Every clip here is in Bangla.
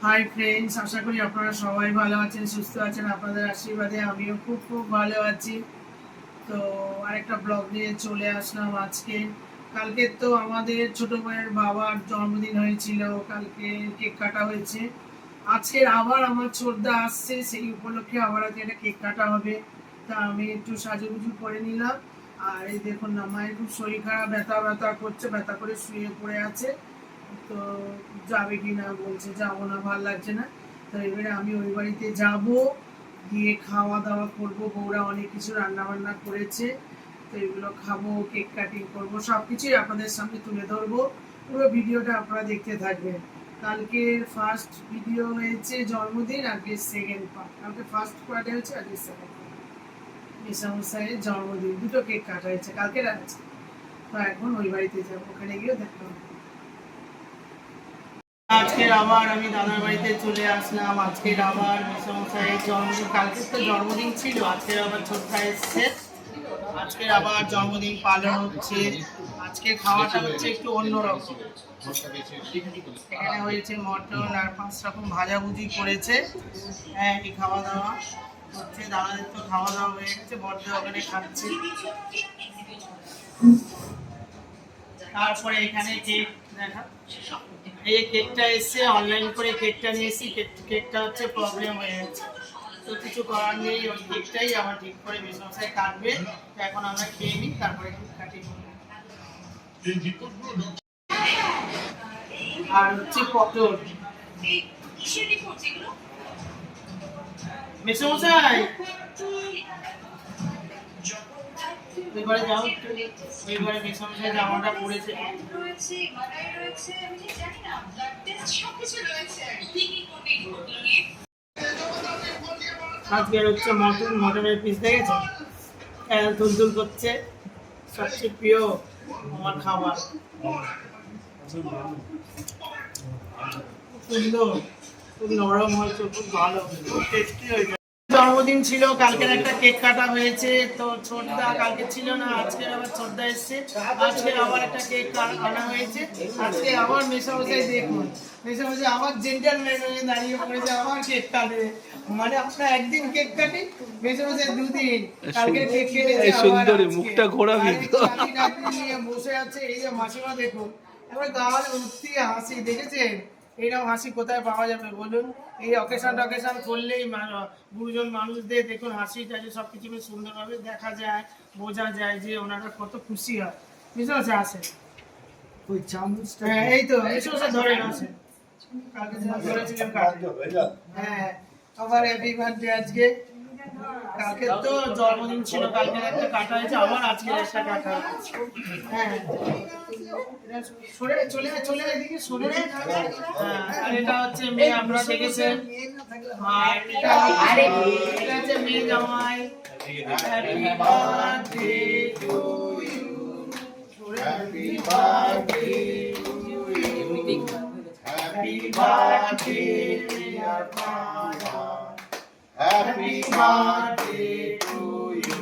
হাই ফ্রেন্ডস, আশা করি আপনারা সবাই ভালো আছেন, সুস্থ আছেন। আপনাদের আশীর্বাদে আমিও খুব খুব ভালো আছি। তো আরেকটা ব্লগ নিয়ে চলে আসলাম আজকে। কালকে তো আমাদের ছোট ভাইয়ের বাবার জন্মদিন হয়েছিল, কালকে কেক কাটা হয়েছে। আজকে আবার আমার ছোটদা আসছে, সেই উপলক্ষে আবার আজকে একটা কেক কাটা হবে। তা আমি একটু সাজুগুজু করে নিলাম। আর এই দেখুন না, মায়ের খুব শরীর খারাপ, ব্যথা ব্যথা করছে, ব্যথা করে শুয়ে পড়ে আছে। তো যাবে কি না বলছে, যাবো না, ভালো লাগছে না। তো এবারে আমি ওই বাড়িতে যাব, গিয়ে খাওয়া দাওয়া করবো। বউরা অনেক কিছু রান্না বান্না করেছে, তো এগুলো খাবো, কেক কাটিং করবো, সব কিছুই আপনাদের সামনে তুলে ধরবো। পুরো ভিডিওটা আপনারা দেখতে থাকবেন। কালকে ফার্স্ট ভিডিও হয়েছে জন্মদিন, আজকে সেকেন্ড পার্ট। কালকে ফার্স্ট পার্ট হয়েছে, আজকে সেকেন্ড পার্ট। মেসামশাইয়ের জন্মদিন, দুটো কেক কাটা হয়েছে কালকে রাত্রে। তো এখন ওই বাড়িতে যাবো, ওখানে গিয়ে দেখা হবে। আজকে আবার আমি দাদার বাড়িতে চলে আসলাম। আজকে আবার মেসমশাইয়ের জন্মদিন, কালকে তো জন্মদিন ছিল, আজকে আবার ছোটটা এসছে। আজকে আবার জন্মদিন পালন হচ্ছে। আজকে খাওয়াটা হচ্ছে একটু অন্যরকম। এখানে হয়েছে মটন আর 5 রকম ভাজাভুজি করেছে। হ্যাঁ, এই খাওয়া দাওয়া হচ্ছে। দাদাদের তো খাওয়া দাওয়া হয়ে গেছে, বড়দের ওখানে খাচ্ছে। তারপরে এখানে কেক দেখা, এই কেকটা এসছে অনলাইন করে, কেকটা নিয়েছি। কেকটা হচ্ছে প্রবলেম হয়ে গেছে, তো কিছু করার নেই। ওই কেকটাই আমার ঠিক করে মেসমশাই কাটবে। এখন আমরা খেয়ে নিই, তারপরে কেক কাটি। আর হচ্ছে পটল। মেসমশাই এবারে যাও, এবারে মেসমশাই জামাটা পরেছে। আজকে হচ্ছে মটনের পিস দেখেছে, দুলদুল করছে। সবচেয়ে প্রিয় আমার খাবার, সুন্দর, খুব নরম হয়েছে, খুব ভালো, খুব টেস্টি হয়েছে। জন্মদিন ছিল, কালকের একটা কেক কাটা হয়েছে। তো ছোটদা কালকে ছিল না, আজকে আবার ছোটদা এসছে। আজকে আবার একটা কেক আনা হয়েছে। আজকে আবার মেসমশাই দেখুন, মেসমশাই আবার জেন্টলম্যান হয়ে দাঁড়িয়ে পড়েছে, আবার কেক কাটে। মানে আপনার একদিন কেক কাটি, মেসমশাই দুদিন। কালকে কেক কেটেছে, সুন্দরী মুখটা ঘোরাবি নিয়ে বসে আছে। এই যে মাসিমা দেখুন, এবার গাল উঠতি হাসি, দেখেছেন? এইরকম হাসি কোথায় পাওয়া যাবে বলুন? এই অকেশন করলেই গুরুজন মানুষদের দেখুন হাসি টাসি সবকিছু বেশ সুন্দরভাবে দেখা যায়, বোঝা যায় যে ওনারা কত খুশি হয়। বুঝতে পারছে? আসে ওই চামচটা, হ্যাঁ এই তো এসে ধরে আসে। কালকে ধরেছিলেন, হ্যাঁ আবার হ্যাপি বার্থডে আজকে। কালকে তো জন্মদিন ছিল, কালকে একটা কাটা হয়েছে, আবার আজকে একটা কাটা হয়েছে। হ্যাঁ সরে চলে চলে এদিকে সরে। আর এটা হচ্ছে মেয়ে, আপনারা দেখেছেন। আর এটা হচ্ছে মেয়ে জামাই। Happy birthday to you, happy birthday to you, happy birthday dear father, happy birthday to you.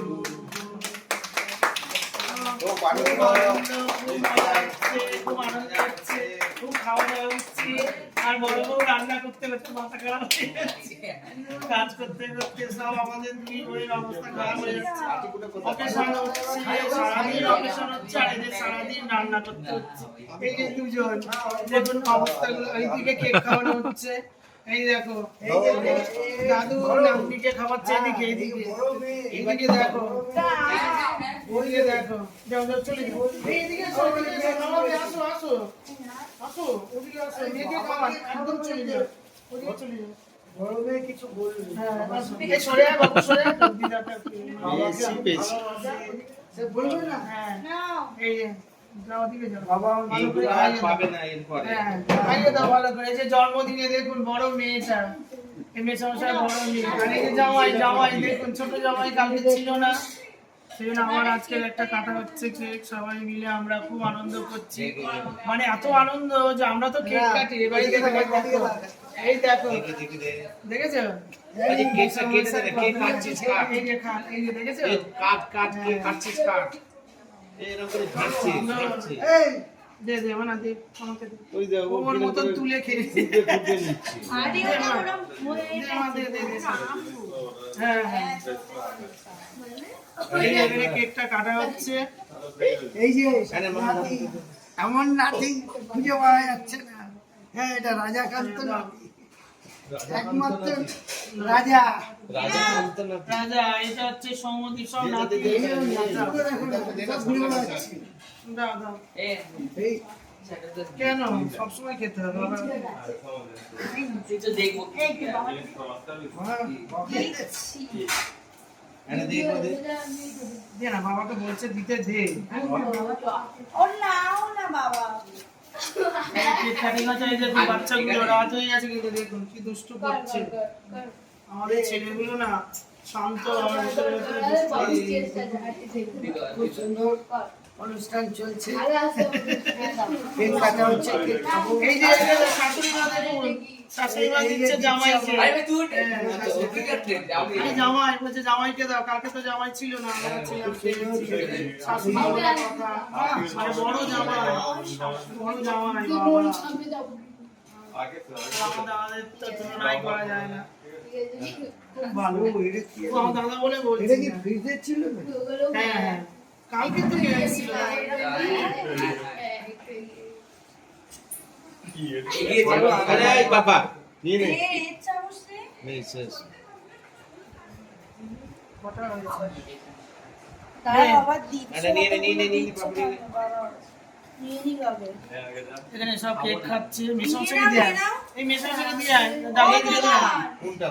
খুব আনন্দ হচ্ছে, খুব খাওয়া দাওয়া হচ্ছে। আর বড় বউ রান্না করতে করতে মাথা খারাপ হয়ে যাচ্ছে, কাজ করতে করতে সব আমাদের দুই বউয়ের অবস্থা খারাপ হয়ে যাচ্ছে। অকেশন হচ্ছে, সারাদিন অকেশন হচ্ছে, আর এদের সারাদিন রান্না করতে হচ্ছে। এই যে দুজন দেখুন অবস্থাগুলো। এইদিকে কেক খাওয়ানো হচ্ছে, এই দেখো দাদু নাতনিকে খাওয়াচ্ছে। এদিকে এইদিকে এইদিকে দেখো, ওইদিকে দেখো। যাও যাও চলে যাও, এইদিকে আসো আসো আসো, ওদিকে আসো, মেয়েকে খাওয়ান, একদম চলে যাও, ওদিকে চলে যাও। বড় মেয়ে কিছু বলবে, হ্যাঁ এই সরে আয় বাবু, সরে আয়। দিদাটা সে বলবে না, হ্যাঁ এই জন্মদিনে দেখুন বড় মেয়েটা, মেসমশাই বড় মেয়ে। আর এই যে জামাই, জামাই দেখুন ছোট জামাই কালকে ছিল না, সেজন্য আমার আজকের একটা কাটা হচ্ছে কেক। সবাই মিলে আমরা খুব আনন্দ করছি, মানে এত আনন্দ যে আমরা তো কেক কাটি এবারে। এই দেখো দেখেছো, দে দে মানে দে আমাকে দে। ওই দেখো ওর মতন তুলে খেয়ে নিচ্ছি। হ্যাঁ হ্যাঁ এই এবারে কেকটা কাটা হচ্ছে। এই যে নাতি, এমন নাতি খুঁজে পাওয়া যাচ্ছে না। হ্যাঁ, এটা রাজাকান্ত নাতি, একমাত্র রাজা। রাজা এটা হচ্ছে সৌমদীপ সব নাতি। এই যে নাতি গুলো দেখো না, সব ঘুরে বেড়াচ্ছে। দাও দাও। এই কেন সবসময় খেতে হবে বাবা? দে না, বাবাকে বলছে দিতে দে। কেক কাটিং হচ্ছে, এই দেখুন বাচ্চাগুলো রাত হয়ে গেছে কিন্তু দেখুন কি দুষ্টু করছে। আমাদের ছেলেগুলো না শান্ত হওয়ার ভিতরে ভিতরে দুষ্টু। খুব সুন্দর অনুষ্ঠান চলছে, কেক কাটা হচ্ছে, কেক খাবো। এই যে শাশুড়ি মা দেখুন, শাশুড়ি মা দিচ্ছে জামাইকে। এই জামাই বলছে জামাইকে দাও, কালকে তো জামাই ছিল না, আমরা ছিলাম খেয়েছি। শাশুড়ি বলে কথা, মানে বড় জামাই, বড় জামাই বাবা। আমাদের তো তুলনাই করা যায় না। খুব ভালো। এটা কি? ও আমার দাদা বলে বলছে। এটা কি ফ্রিজে ছিল না? হ্যাঁ হ্যাঁ কালকে তো এসেছিল। আরে বাবা নিয়ে নে নেই শেষ। কটা হয়েছে? এখানে সব কেক খাচ্ছে, মিশমশাই দিয়ে আয়। এই মিশমশাই দিয়ে আয়, দাদা দিয়ে দাও।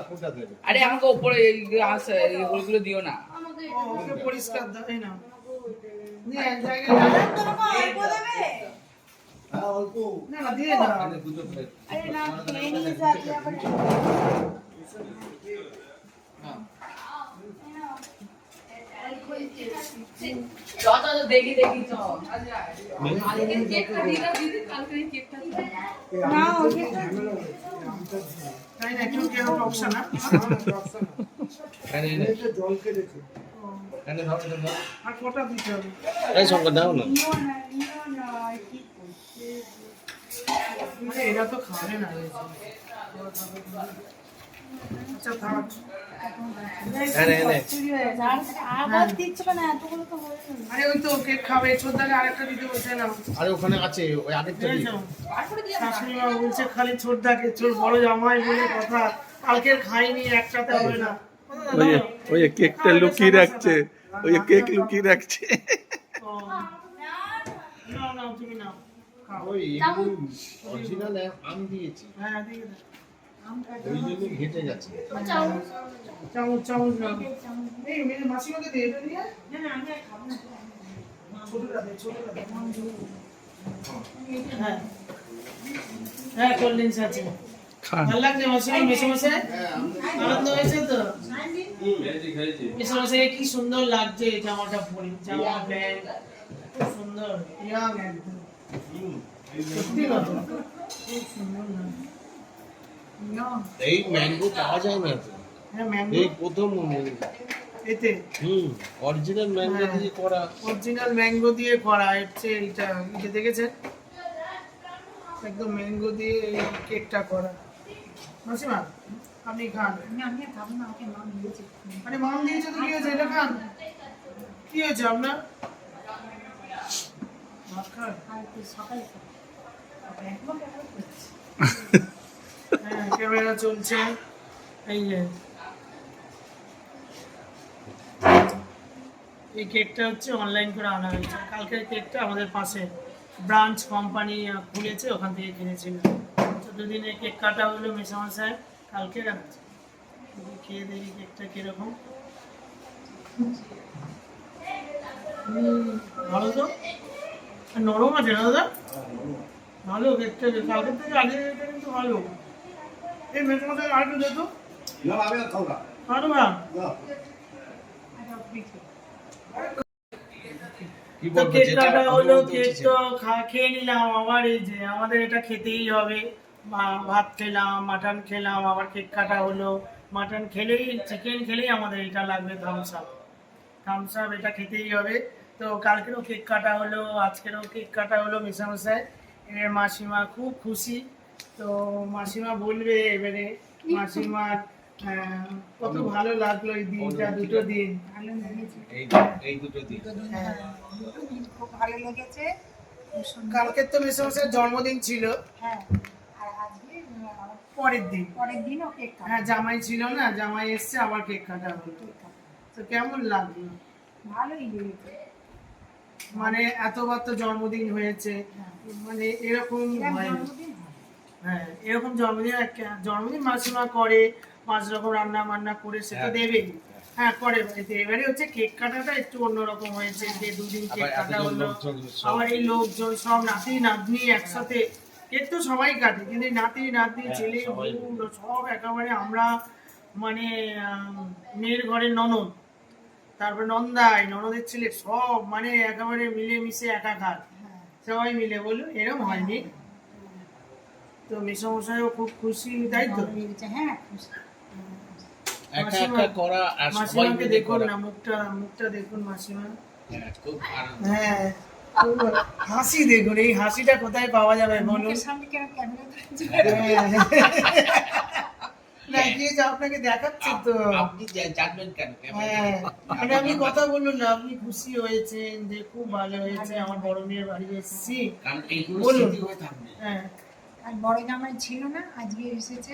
কোনটা দেবে? আরে আমাকে উপরে আছে এগুলো দিও না। ও ওকে পরিষ্কার দাও, এই নাও। দিয়ে আয়, জায়গায় দাও। হ্যাঁ, অল্প। না না দিয়ে দাও। দুটো প্লেট। দেখি দেখি চল কালকের কেকটা দিয়ে দাও দিদি, কালকের কেকটা না, ওকে ঝামেলা হয়েছে, আমটা দিয়ে। তাই না, কেউ কেউ টকসা না। এনে এটা জল কেটেছে। এনে ধর এনে ধর। আর কটা দিতে হবে? এই শঙ্কর দাও না। আরে এরা তো খাবে না। আচ্ছা থাক। এনে এনে। আরে ওই তো কেক খাবে, ছোটদাকে আরেকটা দিতে বলছে না। আরে ওখানে আছে ওই আরেকটা দিই। শাশুড়ি মা বলছে খালি ছোটদাকে, ছোট বড় জামাই বলে কথা, কালকের খাইনি, একসাথে হবে না। ওই কেকটা লুকিয়ে রাখছে, ওই কেক লুকিয়ে রাখছে। ও, নাও নাও তুমি নাও, খাও। ওই অরিজিনাল আম দিয়েছি। হ্যাঁ দিয়ে দাও। ওই জন্য ঘেটে গেছে। চামচ চামচ নাও। এই মেয়ে মাসিমাকে দিয়ে এটা দিয়ে। ছোটটা দে, ছোটটা দে। হ্যাঁ হ্যাঁ কোল্ড ড্রিঙ্কস আছে। খান। ভালো লাগছে মাসিমা, মেসোমশাই? আনন্দ হয়েছে তো? মেসোমশাই কি সুন্দর লাগছে এই জামাটা পরে, জামা প্যান্ট খুব সুন্দর, ইয়াং একদম। সত্যি কথা খুব সুন্দর লাগছে। ইয়াং। এই ম্যাঙ্গো পাওয়া যায় না তো। হ্যাঁ ম্যাঙ্গো এই প্রথম এতে অরিজিনাল ম্যাঙ্গো দিয়ে করা। অরিজিনাল ম্যাঙ্গো দিয়ে করা হচ্ছে এইটা, এটা দেখেছেন? একদম ম্যাঙ্গো দিয়ে এই কেকটা করা। মাসিমা আপনি খান। আরে মাম দিয়েছে তো কি হয়েছে, এটা খান। কি হয়েছে আপনার? ভাত খান? হ্যাঁ ক্যামেরা চলছে, এই যে এই কেকটা হচ্ছে অনলাইন করে আনা হয়েছে। কালকের কেকটা আমাদের পাশে ব্রাঞ্চ কোম্পানি খুলেছে, ওখান থেকে কিনেছিলাম। 14 দিনে কেক কাটা হলো মেসামশাই কালকে রাখছে। খেয়ে দেখি কেকটা কিরকম। ভালো তো, আর নরম আছে না দাদা? ভালো কেকটা, কালকের থেকে আগে এটা কিন্তু ভালো। এই মেসামশাই আর একটু দে তো। খাও না? কি তো বলবো কেক যেটা কাটা হলো, আমি বলতে কেক চাইছি। তো খেয়ে নিলাম। আবার এই যে আমাদের এটা খেতেই হবে, ভাত খেলাম, মাটন খেলাম, আবার কেক কাটা হলো। মাটন খেলেই, চিকেন খেলেই আমাদের এটা লাগবে থামস আপ। থামস আপ এটা খেতেই হবে। তো কালকেরও কেক কাটা হলো, আজকেরও কেক কাটা হলো মেশামশাই। এবার মাসিমা খুব খুশি। তো মাসিমা বলবে এবারে মাসিমার কত ভালো লাগলো এই দিনটা, দুটো দিন। ভালো লেগেছে, এই দুটো দিন হ্যাঁ, দুটো দিন খুব ভালো লেগেছে, খুব সুন্দর। কালকের তো মেশামশাইয়ের জন্মদিন ছিল, হ্যাঁ, আর আজকে পরের দিন। পরের দিনও কেক কাটা। হ্যাঁ, জামাই ছিল না, জামাই এসছে, আবার কেক কাটা হলো। কেক কাটা। তো কেমন লাগলো? ভালোই লেগেছে। মানে এতবার তো জন্মদিন হয়েছে, মানে এরকম এরম হয় না। জন্মদিন হয়। হ্যাঁ, এরকম জন্মদিন মাসিমা করে, 5 রকম রান্না বান্না করে সেটা হ্যাঁ। দেবেই। হ্যাঁ, করে বাড়িতে। এবারে হচ্ছে কেক কাটাটা একটু অন্যরকম হয়েছে, যে দুদিন কেক আবার কাটা এতজন হলো, লোকজন সব। আবার এই লোকজন সব নাতি নাতনি একসাথে। কেক তো সবাই কাটে, কিন্তু এই নাতি নাতনি হ্যাঁ, ছেলে সবাই। বউ সব একেবারে আমরা, মানে মেয়ের ঘরের ননদ, তারপরে নন্দাই, ননদের ছেলে সব মানে একেবারে মিলে মিশে একাকার, সবাই মিলে। বলুন, এরকম হয়নি? তো মেসমশাইও খুব খুশি, তাই তো? ভালো লেগেছে, হ্যাঁ, খুশি। একা একা করা আর সবাই মাসিমাকে মিলে দেখুন করা। না, মুখটা দেখুন মাসিমা। হ্যাঁ, খুব আনন্দ। হ্যাঁ, খুব হাসি দেখুন, এই হাসিটা কোথায় পাওয়া যাবে বলুন? মুখের সামনে কেন ক্যামেরা ধরছে? না, গিয়ে যে আপনাকে দেখাচ্ছে তো। আপনি জানবেন কেন? হ্যাঁ, মানে আপনি কথা বলুন না, আপনি খুশি হয়েছেন যে খুব ভালো হয়েছে, আমার বড় মেয়ের বাড়ি এসেছি। কারণ এইগুলো বলুন। স্মৃতি হয়ে থাকবে। হ্যাঁ, আর বড় জামাই ছিল না, আজকে এসেছে,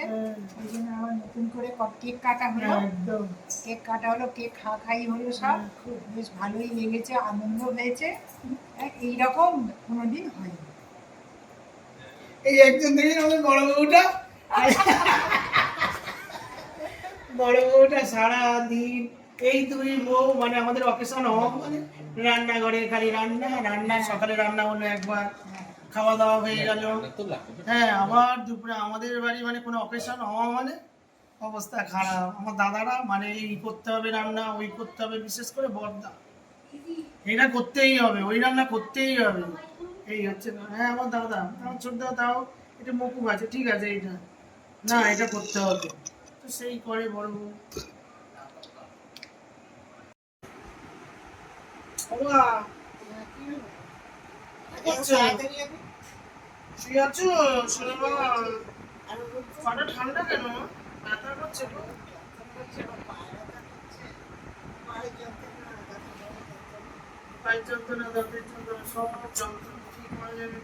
ওই জন্য আবার নতুন করে কেক কাটা হলো। একদম। কেক কাটা হলো, কেক খাই হলো সব, খুব বেশ ভালোই লেগেছে, আনন্দ হয়েছে। এইরকম কোনোদিন হয়নি। এই একজন দেখি আমাদের বড় বউটা, বড় বউটা সারা দিন এই দুই বউ, মানে আমাদের অকেশন হওয়া মানে রান্নাঘরে খালি রান্না রান্না। সকালে রান্না হলো একবার, খাওয়া দাওয়া হয়ে গেল। ঠান্ডা তো লাগবে। হ্যাঁ, আবার দুপুরে আমাদের বাড়ি মানে কোনো অকেশন হওয়া মানে অবস্থা খারাপ। আমার দাদারা মানে এই করতে হবে রান্না, ওই করতে হবে, বিশেষ করে বড়দা, এটা করতেই হবে, ওই রান্না করতেই হবে, এই হচ্ছে না। হ্যাঁ, আমার দাদা, আমার ছোট দাদা তাও এটা মকুব আছে, ঠিক আছে, এইটা না, এটা করতে হবে, তো সেই করে বড় বউ। বাবা, কি করছো? শুয়ে আছো? শুয়ে বাবা, পাটা ঠান্ডা কেন? ব্যথা করছে তো? পায়ের যন্ত্রণা, দাঁতের যন্ত্রণা, সব যন্ত্রণা ঠিক হয়ে যাবে।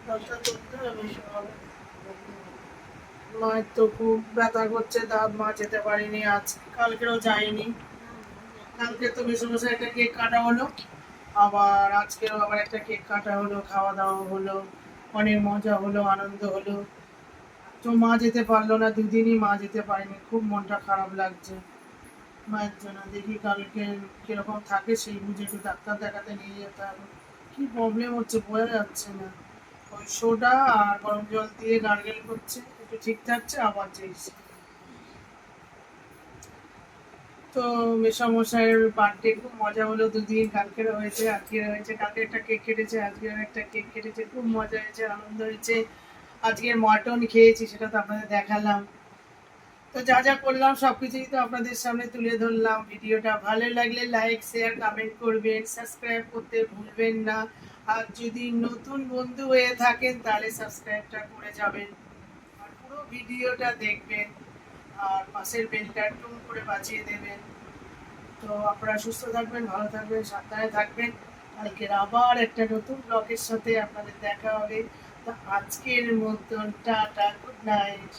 ডাক্তার করতে হবে সব। মায়ের তো খুব ব্যথা করছে, দাঁত, মা যেতে পারিনি, আজ কালকেও যায়নি। কালকে তো মেশো একটা কেক কাটা হলো, আবার আজকেও আবার একটা কেক কাটা হলো, খাওয়া দাওয়া হলো, অনেক মজা হলো, আনন্দ হলো। তো মা যেতে পারলো না, দুদিনই মা যেতে পারেনি, খুব মনটা খারাপ লাগছে মায়ের জন্য। দেখি কালকে কিরকম থাকে, সেই বুঝে একটু ডাক্তার দেখাতে নিয়ে যেতে হবে। কি প্রবলেম হচ্ছে বোঝা যাচ্ছে না। ওই সোডা আর গরম জল দিয়ে গার্গেল করছে, একটু ঠিক থাকছে, আবার চেয়েছে। তো মেশামশাইয়ের বার্থডে খুব মজা হলো, দুদিন, কালকের হয়েছে, আজকের হয়েছে। কালকে একটা কেক কেটেছে, আজকের একটা কেক কেটেছে, খুব মজা হয়েছে, আনন্দ হয়েছে। আজকের মটন খেয়েছি, সেটা তো আপনাদের দেখালাম। তো যা যা করলাম সবকিছুই তো আপনাদের সামনে তুলে ধরলাম। ভিডিওটা ভালো লাগলে লাইক, শেয়ার, কমেন্ট করবেন, সাবস্ক্রাইব করতে ভুলবেন না। আর যদি নতুন বন্ধু হয়ে থাকেন তাহলে সাবস্ক্রাইবটা করে যাবেন, আর পুরো ভিডিওটা দেখবেন, আর পাশের বেলটা টুম করে বাজিয়ে দেবেন। তো আপনারা সুস্থ থাকবেন, ভালো থাকবেন, সাবধানে থাকবেন। কালকের আবার একটা নতুন ব্লগের সাথে আপনাদের দেখা হবে। তো আজকের মতন টাটা, গুড নাইট।